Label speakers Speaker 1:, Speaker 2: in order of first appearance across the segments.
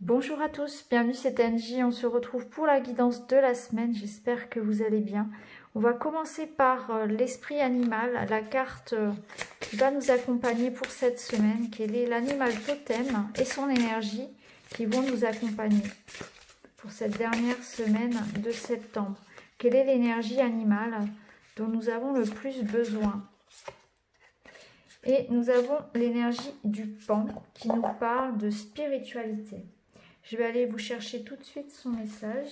Speaker 1: Bonjour à tous, bienvenue c'est Angie, on se retrouve pour la guidance de la semaine, j'espère que vous allez bien. On va commencer par l'esprit animal, la carte qui va nous accompagner pour cette semaine, quel est l'animal totem et son énergie qui vont nous accompagner pour cette dernière semaine de septembre. Quelle est l'énergie animale dont nous avons le plus besoin? Et nous avons l'énergie du pan qui nous parle de spiritualité. Je vais aller vous chercher tout de suite son message.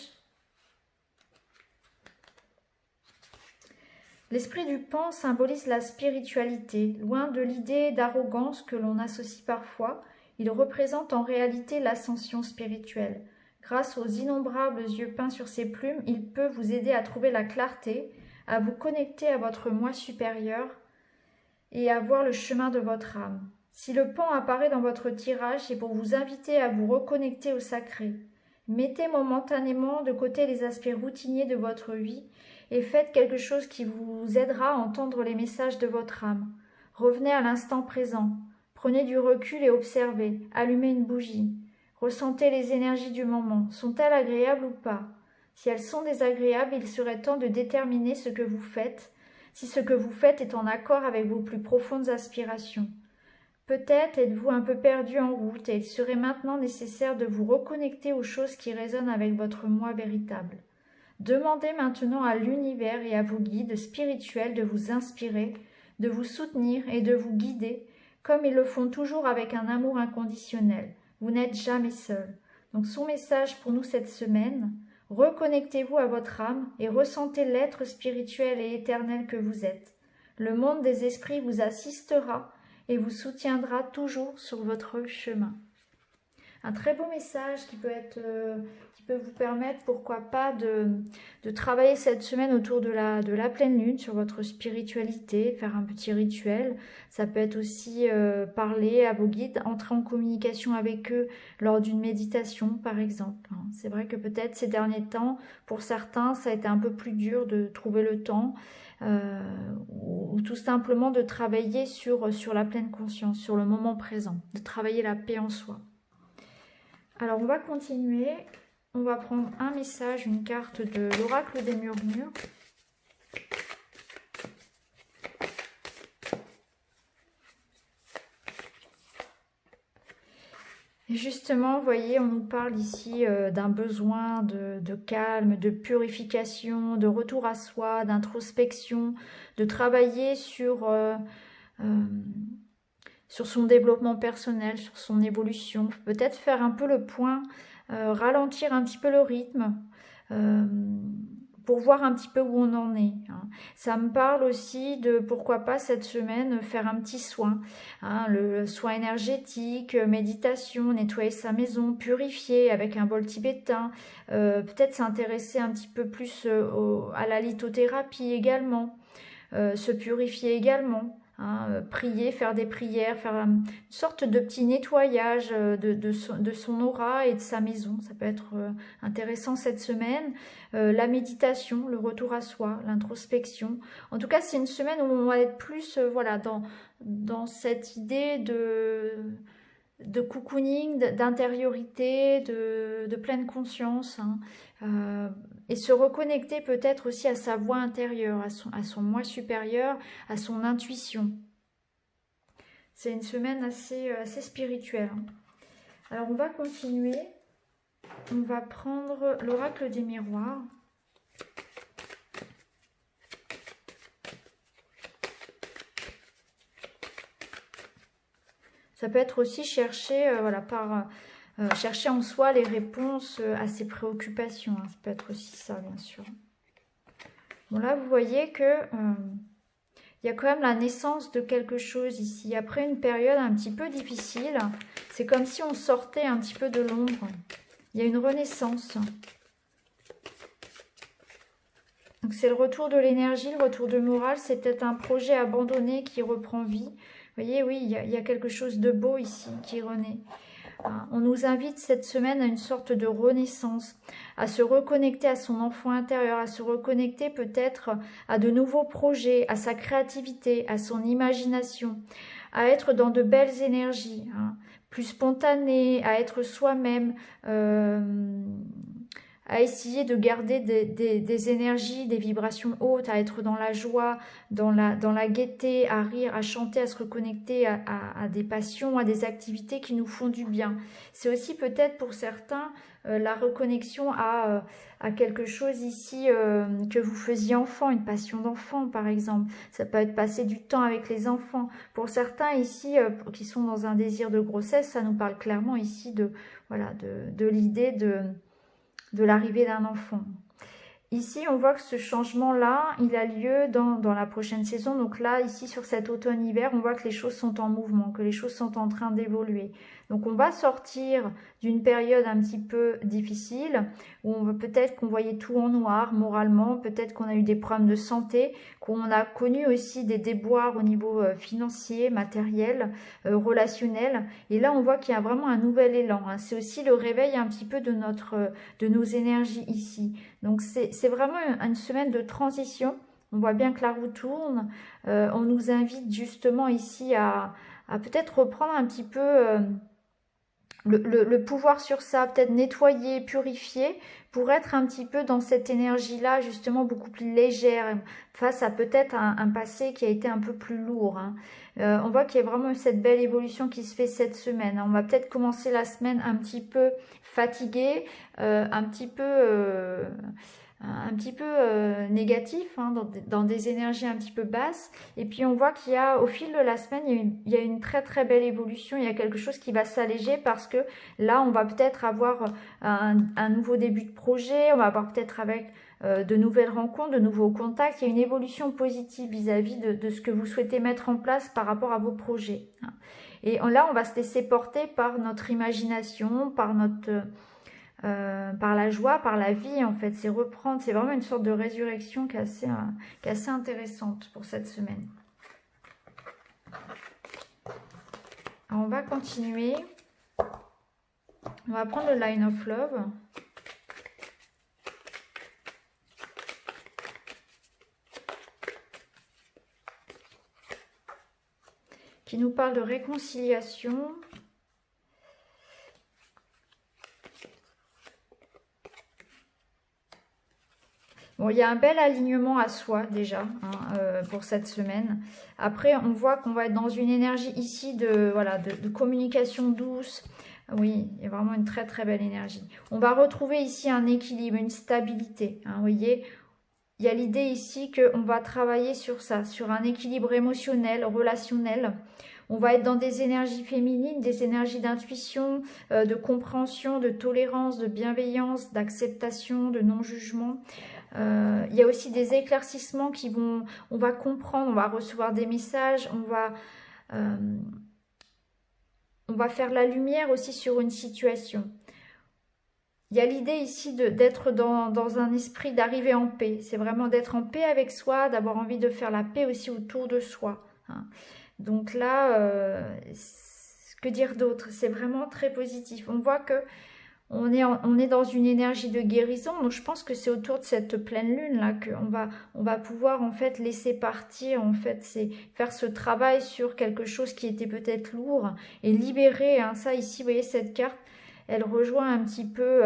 Speaker 1: L'esprit du pan symbolise la spiritualité. Loin de l'idée d'arrogance que l'on associe parfois, il représente en réalité l'ascension spirituelle. Grâce aux innombrables yeux peints sur ses plumes, il peut vous aider à trouver la clarté, à vous connecter à votre moi supérieur et à voir le chemin de votre âme. Si le pan apparaît dans votre tirage, c'est pour vous inviter à vous reconnecter au sacré. Mettez momentanément de côté les aspects routiniers de votre vie et faites quelque chose qui vous aidera à entendre les messages de votre âme. Revenez à l'instant présent. Prenez du recul et observez. Allumez une bougie. Ressentez les énergies du moment. Sont-elles agréables ou pas? Si elles sont désagréables, il serait temps de déterminer ce que vous faites, si ce que vous faites est en accord avec vos plus profondes aspirations. Peut-être êtes-vous un peu perdu en route et il serait maintenant nécessaire de vous reconnecter aux choses qui résonnent avec votre moi véritable. Demandez maintenant à l'univers et à vos guides spirituels de vous inspirer, de vous soutenir et de vous guider, comme ils le font toujours avec un amour inconditionnel. Vous n'êtes jamais seul. Donc son message pour nous cette semaine, reconnectez-vous à votre âme et ressentez l'être spirituel et éternel que vous êtes. Le monde des esprits vous assistera et vous soutiendra toujours sur votre chemin. Un très beau message qui peut vous permettre, pourquoi pas, de travailler cette semaine autour de la pleine lune, sur votre spiritualité, faire un petit rituel. Ça peut être aussi parler à vos guides, entrer en communication avec eux lors d'une méditation, par exemple. C'est vrai que peut-être ces derniers temps, pour certains, ça a été un peu plus dur de trouver le temps. Ou tout simplement de travailler sur la pleine conscience, sur le moment présent, de travailler la paix en soi. Alors on va continuer, on va prendre un message, une carte de l'oracle des murmures. Et justement, vous voyez, on nous parle ici d'un besoin de calme, de purification, de retour à soi, d'introspection, de travailler sur son développement personnel, sur son évolution, peut-être faire un peu le point, ralentir un petit peu le rythme, pour voir un petit peu où on en est. Ça me parle aussi de, pourquoi pas cette semaine, faire un petit soin, le soin énergétique, méditation, nettoyer sa maison, purifier avec un bol tibétain, peut-être s'intéresser un petit peu plus à la lithothérapie également, se purifier également. Prier, faire des prières, faire une sorte de petit nettoyage de son aura et de sa maison. Ça peut être intéressant cette semaine. La méditation, le retour à soi, l'introspection. En tout cas, c'est une semaine où on va être plus voilà, dans cette idée de cocooning, d'intériorité, de pleine conscience, et se reconnecter peut-être aussi à sa voix intérieure, à son moi supérieur, à son intuition. C'est une semaine assez spirituelle. Alors on va continuer, on va prendre l'oracle des miroirs. Ça peut être aussi chercher, chercher en soi les réponses à ses préoccupations. Ça peut être aussi ça, bien sûr. Bon, là, vous voyez que il y a quand même la naissance de quelque chose ici. Après une période un petit peu difficile, c'est comme si on sortait un petit peu de l'ombre. Il y a une renaissance. Donc c'est le retour de l'énergie, le retour de morale. C'est peut-être un projet abandonné qui reprend vie. Vous voyez, oui, il y a quelque chose de beau ici qui renaît. On nous invite cette semaine à une sorte de renaissance, à se reconnecter à son enfant intérieur, à se reconnecter peut-être à de nouveaux projets, à sa créativité, à son imagination, à être dans de belles énergies. plus spontané, à être soi-même, à essayer de garder des énergies, des vibrations hautes, à être dans la joie, dans la gaieté, à rire, à chanter, à se reconnecter à des passions, à des activités qui nous font du bien. C'est aussi peut-être pour certains la reconnexion à quelque chose ici que vous faisiez enfant, une passion d'enfant par exemple. Ça peut être passer du temps avec les enfants. Pour certains ici qui sont dans un désir de grossesse, ça nous parle clairement ici voilà, de l'idée de l'arrivée d'un enfant. Ici, on voit que ce changement-là, il a lieu dans la prochaine saison. Donc là, ici, sur cet automne-hiver, on voit que les choses sont en mouvement, que les choses sont en train d'évoluer. Donc on va sortir d'une période un petit peu difficile, où on peut-être qu'on voyait tout en noir moralement, peut-être qu'on a eu des problèmes de santé, qu'on a connu aussi des déboires au niveau financier, matériel, relationnel. Et là, on voit qu'il y a vraiment un nouvel élan. Hein. C'est aussi le réveil un petit peu de nos énergies ici. Donc c'est vraiment une semaine de transition. On voit bien que la roue tourne. On nous invite justement ici à peut-être reprendre un petit peu le pouvoir sur ça, peut-être nettoyer, purifier, pour être un petit peu dans cette énergie-là, justement beaucoup plus légère, face à peut-être un passé qui a été un peu plus lourd. Hein. On voit qu'il y a vraiment cette belle évolution qui se fait cette semaine. On va peut-être commencer la semaine un petit peu fatigué, un petit peu négatif, hein, dans des énergies un petit peu basses. Et puis on voit qu'il y a, au fil de la semaine, il y a une très très belle évolution. Il y a quelque chose qui va s'alléger parce que là, on va peut-être avoir un nouveau début de projet. On va avoir peut-être avec de nouvelles rencontres, de nouveaux contacts. Il y a une évolution positive vis-à-vis de ce que vous souhaitez mettre en place par rapport à vos projets. Et là, on va se laisser porter par notre imagination, par la joie, par la vie en fait. C'est reprendre, c'est vraiment une sorte de résurrection qui est assez intéressante pour cette semaine. Alors, on va continuer. On va prendre le Line of Love. Qui nous parle de réconciliation. Bon, il y a un bel alignement à soi déjà hein, pour cette semaine. Après, on voit qu'on va être dans une énergie ici de communication douce. Oui, il y a vraiment une très très belle énergie. On va retrouver ici un équilibre, une stabilité. Hein, vous voyez, il y a l'idée ici qu'on va travailler sur ça, sur un équilibre émotionnel, relationnel. On va être dans des énergies féminines, des énergies d'intuition, de compréhension, de tolérance, de bienveillance, d'acceptation, de non-jugement. Il y a aussi des éclaircissements on va comprendre, on va recevoir des messages, on va faire la lumière aussi sur une situation. Il y a l'idée ici d'être dans un esprit d'arriver en paix. C'est vraiment d'être en paix avec soi, d'avoir envie de faire la paix aussi autour de soi. Hein. Donc là, que dire d'autre? C'est vraiment très positif. On voit que on est dans une énergie de guérison, donc je pense que c'est autour de cette pleine lune là on va pouvoir en fait laisser partir, en fait c'est faire ce travail sur quelque chose qui était peut-être lourd et libérer, hein, ça ici vous voyez cette carte, elle rejoint un petit peu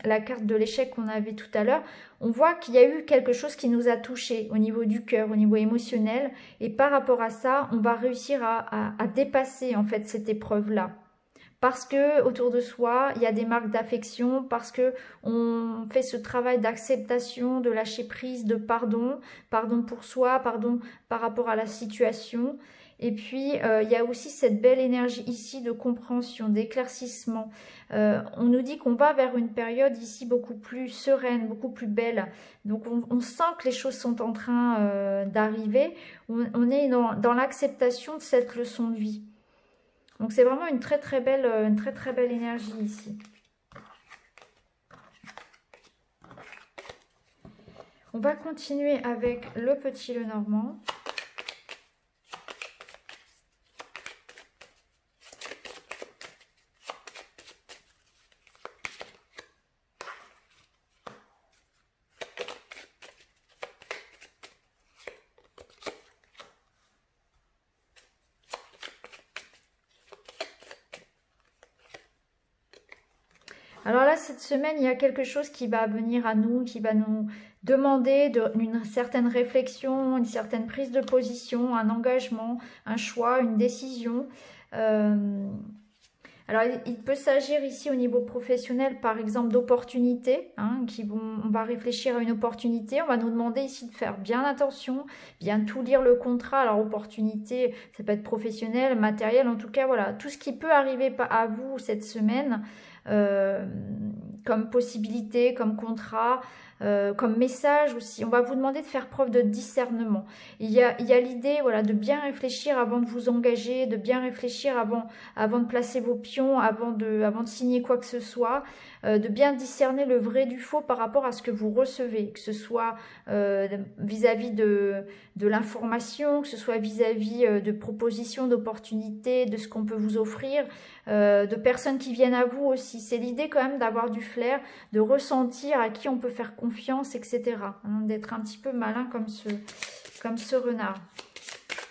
Speaker 1: la carte de l'échec qu'on avait tout à l'heure. On voit qu'il y a eu quelque chose qui nous a touchés au niveau du cœur, au niveau émotionnel, et par rapport à ça, on va réussir à dépasser en fait cette épreuve-là. Parce que autour de soi, il y a des marques d'affection, parce que on fait ce travail d'acceptation, de lâcher prise, de pardon pour soi, pardon par rapport à la situation. Et puis, il y a aussi cette belle énergie ici de compréhension, d'éclaircissement. On nous dit qu'on va vers une période ici beaucoup plus sereine, beaucoup plus belle. Donc, on sent que les choses sont en train d'arriver. On est dans l'acceptation de cette leçon de vie. Donc c'est vraiment une très très belle énergie ici. On va continuer avec le petit Lenormand. Alors là, cette semaine, il y a quelque chose qui va venir à nous, qui va nous demander une certaine réflexion, une certaine prise de position, un engagement, un choix, une décision. Alors, il peut s'agir ici au niveau professionnel, par exemple, d'opportunités, hein, on va réfléchir à une opportunité, on va nous demander ici de faire bien attention, bien tout lire le contrat. Alors, opportunité, ça peut être professionnel, matériel, en tout cas, voilà, tout ce qui peut arriver à vous cette semaine, comme possibilité, comme contrat, comme message aussi. On va vous demander de faire preuve de discernement. Il y a l'idée, voilà, de bien réfléchir avant de vous engager, de bien réfléchir avant de placer vos pions, avant de signer quoi que ce soit, de bien discerner le vrai du faux par rapport à ce que vous recevez, que ce soit vis-à-vis de l'information, que ce soit vis-à-vis de propositions, d'opportunités, de ce qu'on peut vous offrir, de personnes qui viennent à vous aussi. C'est l'idée quand même d'avoir du flair, de ressentir à qui on peut faire confiance, etc. Hein, d'être un petit peu malin comme ce renard.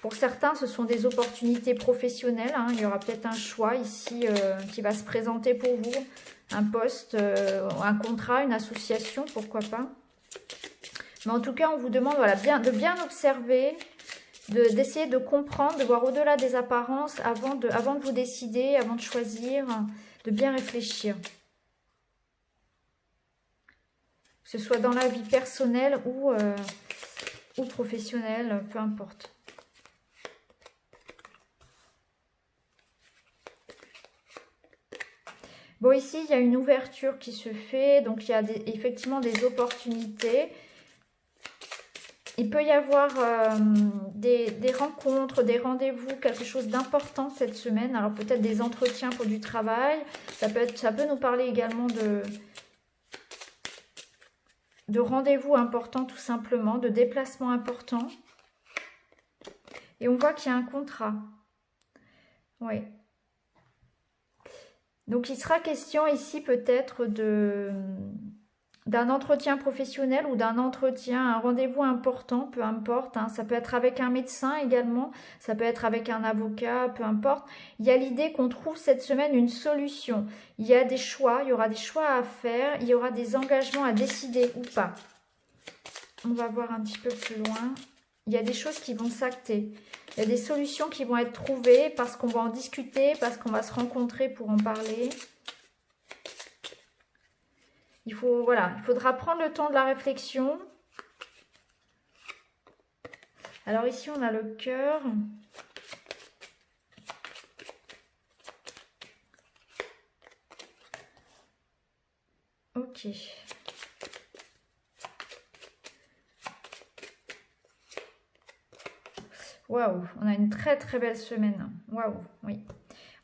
Speaker 1: Pour certains, ce sont des opportunités professionnelles. Hein. Il y aura peut-être un choix ici qui va se présenter pour vous. Un poste, un contrat, une association, pourquoi pas. Mais en tout cas, on vous demande voilà, de bien observer, d'essayer de comprendre, de voir au-delà des apparences avant de vous décider, avant de choisir, de bien réfléchir. Que ce soit dans la vie personnelle ou professionnelle, peu importe. Bon, ici, il y a une ouverture qui se fait, donc il y a effectivement des opportunités. Il peut y avoir des rencontres, des rendez-vous, quelque chose d'important cette semaine. Alors peut-être des entretiens pour du travail. Ça peut nous parler également de rendez-vous importants tout simplement, de déplacements importants. Et on voit qu'il y a un contrat. Oui. Donc, il sera question ici peut-être d'un entretien professionnel ou d'un entretien, un rendez-vous important, peu importe. Hein. Ça peut être avec un médecin également, ça peut être avec un avocat, peu importe. Il y a l'idée qu'on trouve cette semaine une solution. Il y a des choix, il y aura des choix à faire, il y aura des engagements à décider ou pas. On va voir un petit peu plus loin. Il y a des choses qui vont s'acter. Il y a des solutions qui vont être trouvées parce qu'on va en discuter, parce qu'on va se rencontrer pour en parler. Il faudra prendre le temps de la réflexion. Alors ici, on a le cœur. Ok. Waouh, on a une très très belle semaine. Waouh, oui.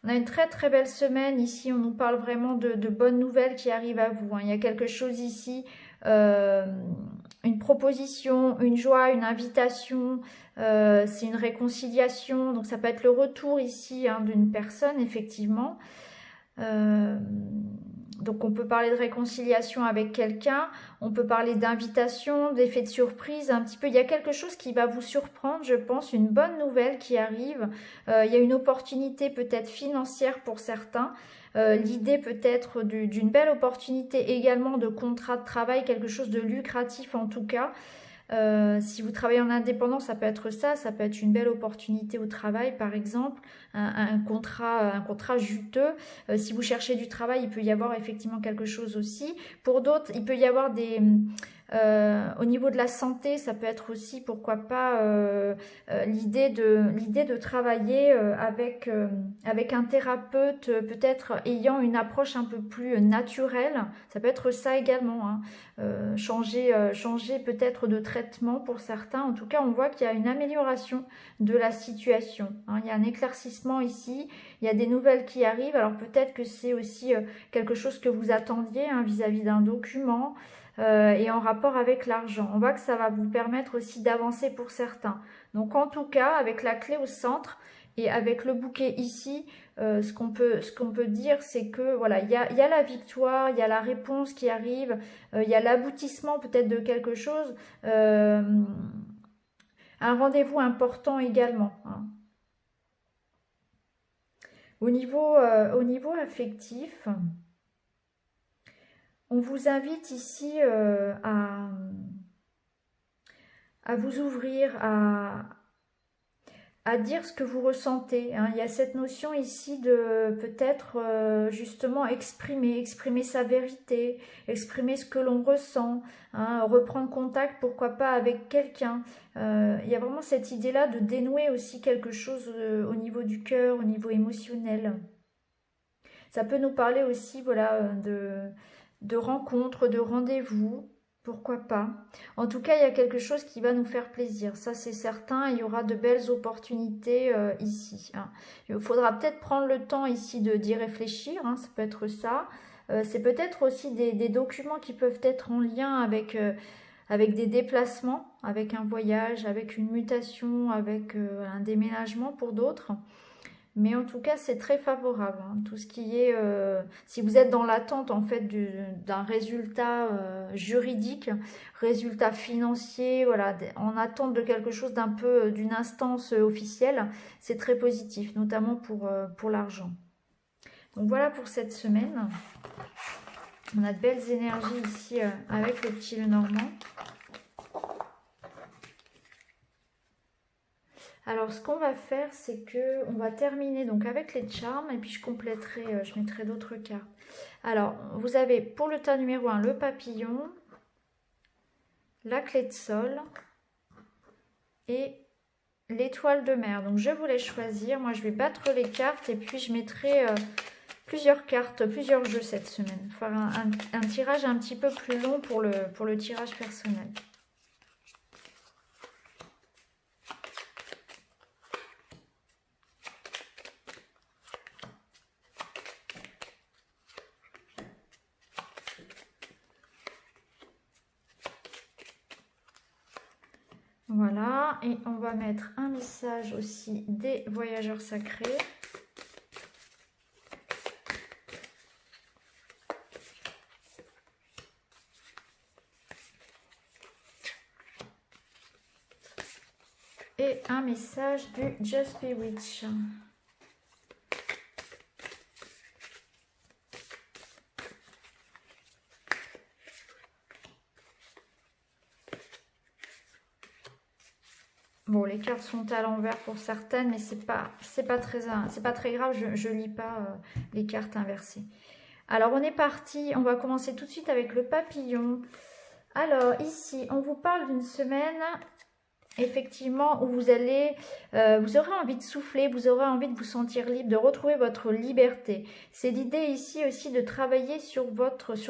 Speaker 1: On a une très très belle semaine. Ici, on nous parle vraiment de bonnes nouvelles qui arrivent à vous. Hein. Il y a quelque chose ici, une proposition, une joie, une invitation. C'est une réconciliation. Donc, ça peut être le retour ici hein, d'une personne, effectivement. Donc on peut parler de réconciliation avec quelqu'un, on peut parler d'invitation, d'effet de surprise, un petit peu. Il y a quelque chose qui va vous surprendre, je pense, une bonne nouvelle qui arrive. Il y a une opportunité peut-être financière pour certains. L'idée peut-être d'une belle opportunité également de contrat de travail, quelque chose de lucratif en tout cas. Si vous travaillez en indépendant, ça peut être ça peut être une belle opportunité au travail par exemple, un contrat juteux. Si vous cherchez du travail, il peut y avoir effectivement quelque chose aussi. Pour d'autres, il peut y avoir au niveau de la santé, ça peut être aussi, pourquoi pas, l'idée de travailler avec un thérapeute, peut-être ayant une approche un peu plus naturelle. Ça peut être ça également. Hein. Changer peut-être de traitement pour certains. En tout cas, on voit qu'il y a une amélioration de la situation. Hein. Il y a un éclaircissement ici. Il y a des nouvelles qui arrivent. Alors peut-être que c'est aussi quelque chose que vous attendiez hein, vis-à-vis d'un document. Et en rapport avec l'argent. On voit que ça va vous permettre aussi d'avancer pour certains. Donc en tout cas, avec la clé au centre et avec le bouquet ici, ce qu'on peut dire, c'est que voilà, il y a la victoire, il y a la réponse qui arrive, il y a l'aboutissement peut-être de quelque chose, un rendez-vous important également. Hein. Au niveau affectif, on vous invite ici à vous ouvrir, à dire ce que vous ressentez. Hein. Il y a cette notion ici de peut-être justement exprimer sa vérité, exprimer ce que l'on ressent, hein, reprendre contact, pourquoi pas avec quelqu'un. Il y a vraiment cette idée-là de dénouer aussi quelque chose au niveau du cœur, au niveau émotionnel. Ça peut nous parler aussi, voilà, de rencontres, de rendez-vous. Pourquoi pas? En tout cas, il y a quelque chose qui va nous faire plaisir. Ça, c'est certain. Il y aura de belles opportunités ici. Hein. Il faudra peut-être prendre le temps ici d'y réfléchir. Hein, ça peut être ça. C'est peut-être aussi des documents qui peuvent être en lien avec des déplacements, avec un voyage, avec une mutation, avec un déménagement pour d'autres. Mais en tout cas, c'est très favorable. Hein. Tout ce qui est, si vous êtes dans l'attente en fait d'un résultat juridique, résultat financier, voilà, en attente de quelque chose d'un peu d'une instance officielle, c'est très positif, notamment pour l'argent. Donc voilà pour cette semaine. On a de belles énergies ici avec le petit Lenormand. Alors, ce qu'on va faire, c'est que on va terminer donc avec les charmes et puis je compléterai, je mettrai d'autres cartes. Alors, vous avez pour le tas numéro 1 le papillon, la clé de sol et l'étoile de mer. Donc, je vous laisse choisir. Moi, je vais battre les cartes et puis je mettrai plusieurs cartes, plusieurs jeux cette semaine. Faire un tirage un petit peu plus long pour le tirage personnel. Voilà, et on va mettre un message aussi des voyageurs sacrés. Et un message du Just Bewitch. Bon, les cartes sont à l'envers pour certaines, mais c'est pas très grave. Je lis pas les cartes inversées. Alors, on est parti. On va commencer tout de suite avec le papillon. Alors, ici, on vous parle d'une semaine, effectivement, où vous aurez envie de souffler, vous aurez envie de vous sentir libre, de retrouver votre liberté. C'est l'idée ici aussi de travailler sur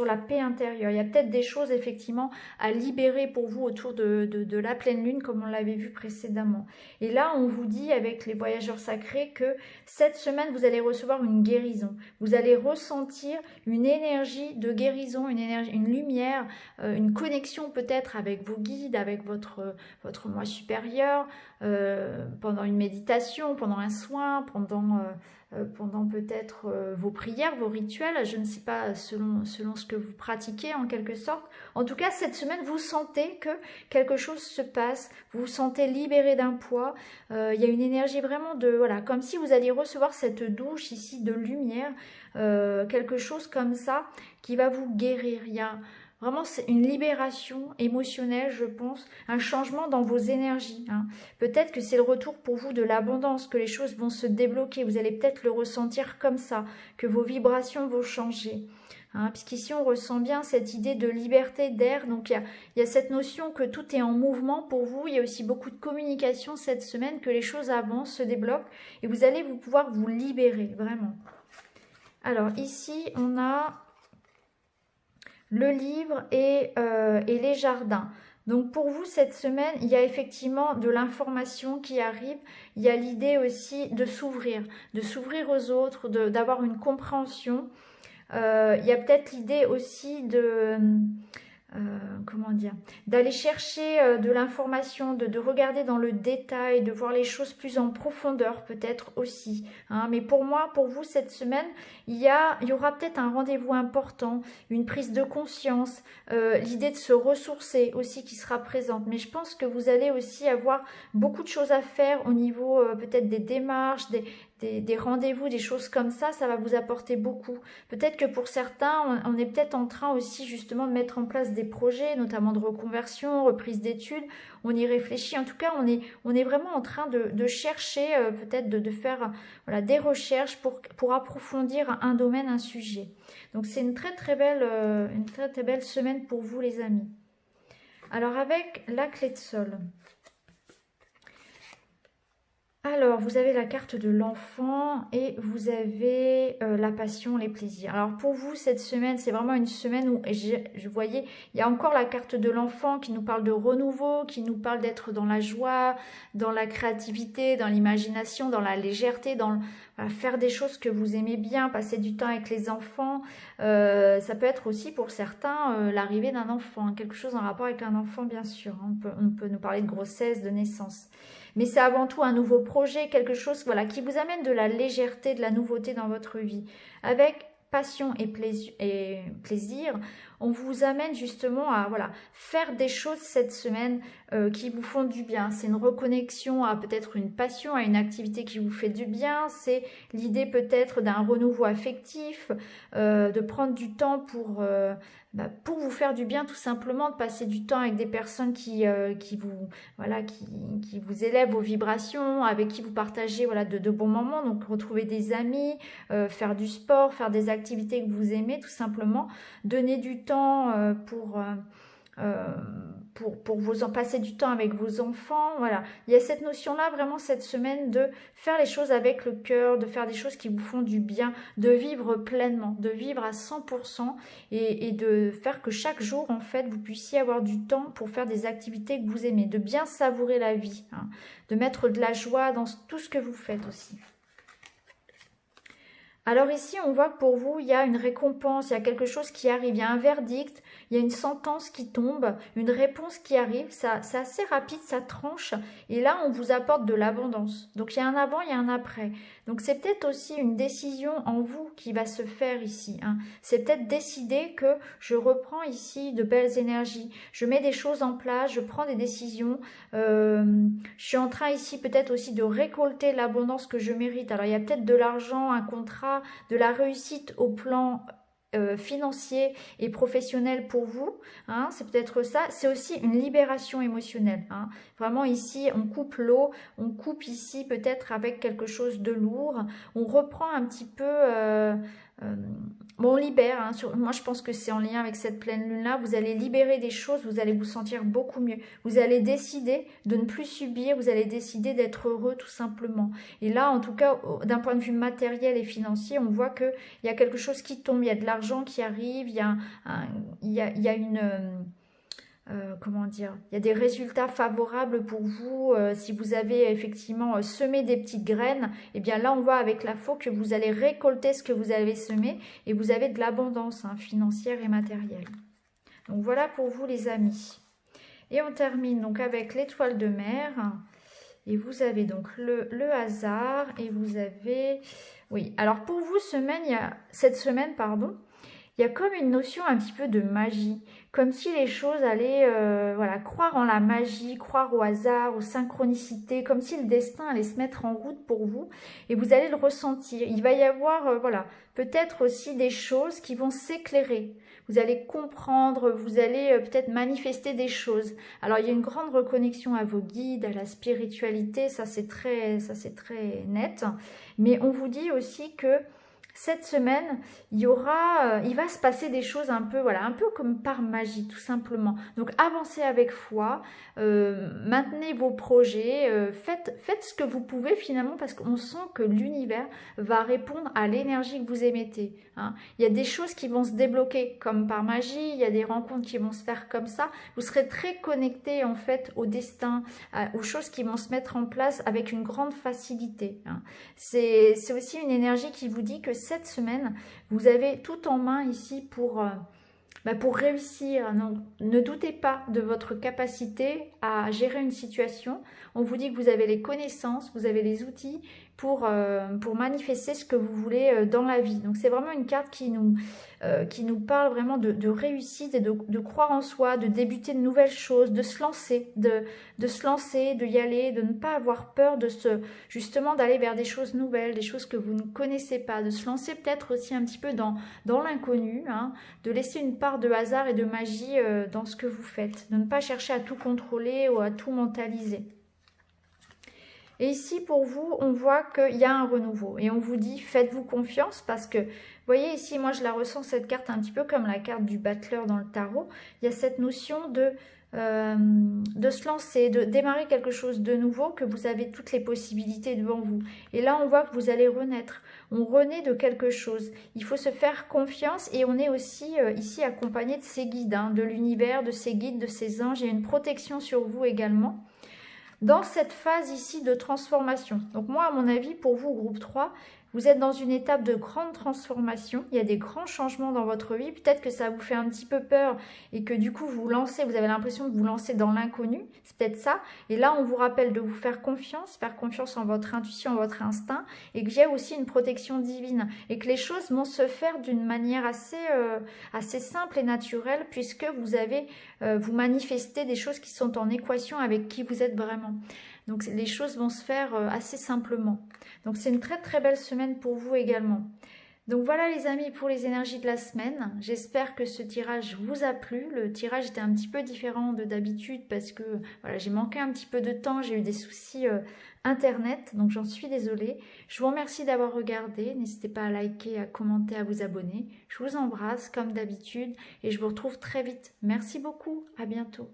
Speaker 1: la paix intérieure. Il y a peut-être des choses effectivement à libérer pour vous autour de la pleine lune, comme on l'avait vu précédemment. Et là, on vous dit avec les voyageurs sacrés que cette semaine, vous allez recevoir une guérison. Vous allez ressentir une énergie de guérison, une lumière, une connexion peut-être avec vos guides, avec votre moi supérieur, pendant une méditation, pendant un soin, pendant peut-être vos prières, vos rituels, je ne sais pas, selon ce que vous pratiquez en quelque sorte. En tout cas, cette semaine, vous sentez que quelque chose se passe, vous vous sentez libéré d'un poids, il y a une énergie vraiment voilà, comme si vous alliez recevoir cette douche ici de lumière, quelque chose comme ça qui va vous guérir. Il y a vraiment, c'est une libération émotionnelle, je pense, un changement dans vos énergies. Hein. Peut-être que c'est le retour pour vous de l'abondance, que les choses vont se débloquer. Vous allez peut-être le ressentir comme ça, que vos vibrations vont changer. Hein, puisqu'ici, on ressent bien cette idée de liberté d'air. Donc, il y a cette notion que tout est en mouvement pour vous. Il y a aussi beaucoup de communication cette semaine, que les choses avancent, se débloquent. Et vous allez pouvoir vous libérer, vraiment. Alors, ici, on a le livre et les jardins. Donc pour vous cette semaine, il y a effectivement de l'information qui arrive, il y a l'idée aussi de s'ouvrir aux autres, d'avoir une compréhension. Il y a peut-être l'idée aussi comment dire, d'aller chercher de l'information, de regarder dans le détail, de voir les choses plus en profondeur peut-être aussi. Hein. Mais pour moi, pour vous cette semaine, il y aura peut-être un rendez-vous important, une prise de conscience, l'idée de se ressourcer aussi qui sera présente. Mais je pense que vous allez aussi avoir beaucoup de choses à faire au niveau peut-être des démarches, des rendez-vous, des choses comme ça va vous apporter beaucoup. Peut-être que pour certains, on est peut-être en train aussi justement de mettre en place des projets, notamment de reconversion, reprise d'études. On y réfléchit. En tout cas, on est vraiment en train de chercher, peut-être de faire voilà, des recherches pour approfondir un domaine, un sujet. Donc c'est une très très belle semaine pour vous les amis. Alors avec la clé de sol. Alors, vous avez la carte de l'enfant et vous avez la passion, les plaisirs. Alors, pour vous, cette semaine, c'est vraiment une semaine où, je voyais, il y a encore la carte de l'enfant qui nous parle de renouveau, qui nous parle d'être dans la joie, dans la créativité, dans l'imagination, dans la légèreté, dans voilà, faire des choses que vous aimez bien, passer du temps avec les enfants. Ça peut être aussi pour certains l'arrivée d'un enfant, hein, quelque chose en rapport avec un enfant, bien sûr. Hein. On peut nous parler de grossesse, de naissance. Mais c'est avant tout un nouveau projet, quelque chose voilà, qui vous amène de la légèreté, de la nouveauté dans votre vie. Avec passion et plaisir, on vous amène justement à voilà, faire des choses cette semaine qui vous font du bien. C'est une reconnexion à peut-être une passion, à une activité qui vous fait du bien. C'est l'idée peut-être d'un renouveau affectif, de prendre du temps pour vous faire du bien tout simplement, de passer du temps avec des personnes qui vous élèvent vos vibrations, avec qui vous partagez voilà, de bons moments. Donc retrouver des amis, faire du sport, faire des activités que vous aimez tout simplement, donner du temps pour vous en passer du temps avec vos enfants. Voilà, il y a cette notion-là vraiment cette semaine de faire les choses avec le cœur, de faire des choses qui vous font du bien, de vivre pleinement, de vivre à 100% et de faire que chaque jour, en fait, vous puissiez avoir du temps pour faire des activités que vous aimez, de bien savourer la vie, hein, de mettre de la joie dans tout ce que vous faites aussi. Alors ici, on voit que pour vous, il y a une récompense, il y a quelque chose qui arrive, il y a un verdict, il y a une sentence qui tombe, une réponse qui arrive, c'est assez rapide, ça tranche, et là, on vous apporte de l'abondance. Donc, il y a un avant, il y a un après. Donc, c'est peut-être aussi une décision en vous qui va se faire ici. Hein. C'est peut-être décider que je reprends ici de belles énergies, je mets des choses en place, je prends des décisions, je suis en train ici peut-être aussi de récolter l'abondance que je mérite. Alors, il y a peut-être de l'argent, un contrat, de la réussite au plan financier et professionnel pour vous, hein, c'est peut-être ça, c'est aussi une libération émotionnelle, hein. Vraiment ici on coupe l'eau, on coupe ici peut-être avec quelque chose de lourd, on reprend un petit peu, bon on libère, hein, moi je pense que c'est en lien avec cette pleine lune là, vous allez libérer des choses, vous allez vous sentir beaucoup mieux, vous allez décider de ne plus subir, vous allez décider d'être heureux tout simplement, et là en tout cas d'un point de vue matériel et financier, on voit qu'il y a quelque chose qui tombe, il y a de l'argent qui arrive, il y a une... comment dire, il y a des résultats favorables pour vous, si vous avez effectivement semé des petites graines, et bien là on voit avec la faux que vous allez récolter ce que vous avez semé et vous avez de l'abondance, hein, financière et matérielle. Donc voilà pour vous les amis. Et on termine donc avec l'étoile de mer. Et vous avez donc le hasard et vous avez... Oui, alors pour vous, cette semaine, pardon, il y a comme une notion un petit peu de magie. Comme si les choses allaient, voilà, croire en la magie, croire au hasard, aux synchronicités, comme si le destin allait se mettre en route pour vous et vous allez le ressentir. Il va y avoir, voilà, peut-être aussi des choses qui vont s'éclairer. Vous allez comprendre, vous allez peut-être manifester des choses. Alors, il y a une grande reconnexion à vos guides, à la spiritualité, ça c'est très net. Mais on vous dit aussi que cette semaine, il va se passer des choses un peu comme par magie, tout simplement. Donc, avancez avec foi, maintenez vos projets, faites ce que vous pouvez finalement, parce qu'on sent que l'univers va répondre à l'énergie que vous émettez. Hein. Il y a des choses qui vont se débloquer comme par magie, il y a des rencontres qui vont se faire comme ça. Vous serez très connecté en fait au destin, aux choses qui vont se mettre en place avec une grande facilité. Hein. C'est aussi une énergie qui vous dit que cette semaine, vous avez tout en main ici pour réussir. Donc, ne doutez pas de votre capacité à gérer une situation. On vous dit que vous avez les connaissances, vous avez les outils, pour manifester ce que vous voulez dans la vie. Donc c'est vraiment une carte qui nous parle vraiment de réussite et de croire en soi, de débuter de nouvelles choses, de se lancer, de se lancer, de y aller, de ne pas avoir peur justement d'aller vers des choses nouvelles, des choses que vous ne connaissez pas, de se lancer peut-être aussi un petit peu dans l'inconnu, hein, de laisser une part de hasard et de magie dans ce que vous faites, de ne pas chercher à tout contrôler ou à tout mentaliser. Et ici, pour vous, on voit qu'il y a un renouveau. Et on vous dit, faites-vous confiance parce que, vous voyez ici, moi je la ressens cette carte un petit peu comme la carte du battleur dans le tarot. Il y a cette notion de se lancer, de démarrer quelque chose de nouveau, que vous avez toutes les possibilités devant vous. Et là, on voit que vous allez renaître. On renaît de quelque chose. Il faut se faire confiance et on est aussi ici accompagné de ses guides, hein, de l'univers, de ses guides, de ses anges. Il y a une protection sur vous également. Dans cette phase ici de transformation. Donc moi, à mon avis, pour vous, groupe 3, vous êtes dans une étape de grande transformation. Il y a des grands changements dans votre vie. Peut-être que ça vous fait un petit peu peur et que du coup, vous avez l'impression de vous lancer dans l'inconnu. C'est peut-être ça. Et là, on vous rappelle de vous faire confiance en votre intuition, en votre instinct. Et qu'il y a aussi une protection divine. Et que les choses vont se faire d'une manière assez simple et naturelle puisque vous manifestez des choses qui sont en équation avec qui vous êtes vraiment. Donc les choses vont se faire assez simplement. Donc c'est une très très belle semaine pour vous également. Donc voilà les amis pour les énergies de la semaine. J'espère que ce tirage vous a plu. Le tirage était un petit peu différent de d'habitude parce que voilà, j'ai manqué un petit peu de temps. J'ai eu des soucis internet, donc j'en suis désolée. Je vous remercie d'avoir regardé. N'hésitez pas à liker, à commenter, à vous abonner. Je vous embrasse comme d'habitude et je vous retrouve très vite. Merci beaucoup. À bientôt.